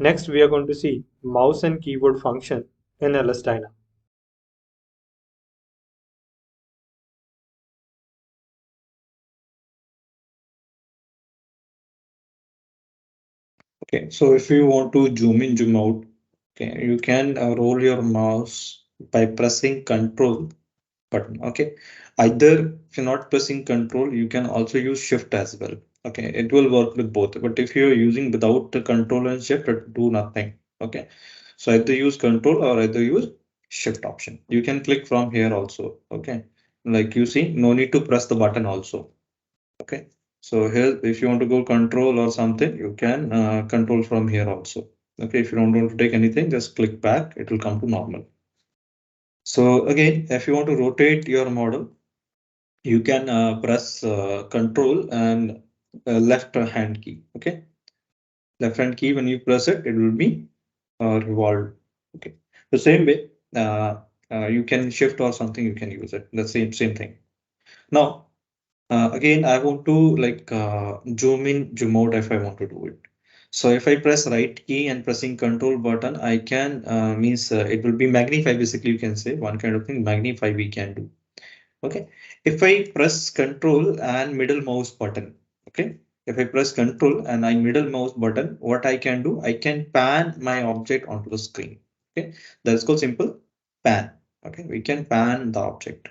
Next, we are going to see mouse and keyboard function in LS Dyna. Okay, so if you want to zoom in, zoom out, okay, you can roll your mouse by pressing Control button. Okay, either if you're not pressing Control, you can also use Shift as well. Okay, it will work with both. But if you're using without the Control and Shift, it do nothing. Okay, so either use Control or either use Shift option. You can click from here also. Okay, like you see, no need to press the button also. Okay. So here, if you want to go control or something, you can control from here also. Okay, if you don't want to take anything, just click back, it will come to normal. So again, if you want to rotate your model, you can press control and left hand key. Okay, left hand key, when you press it, it will be revolved. Okay, the same way, you can shift or something, you can use it. The same thing. Now, again, I want to like zoom in, zoom out if I want to do it. So if I press right key and pressing control button, I can means it will be magnify. Basically, you can say one kind of thing, magnify we can do. Okay. If I press control and middle mouse button, okay. If I press control and I middle mouse button, what I can do, I can pan my object onto the screen. Okay. That's called simple pan. Okay. We can pan the object.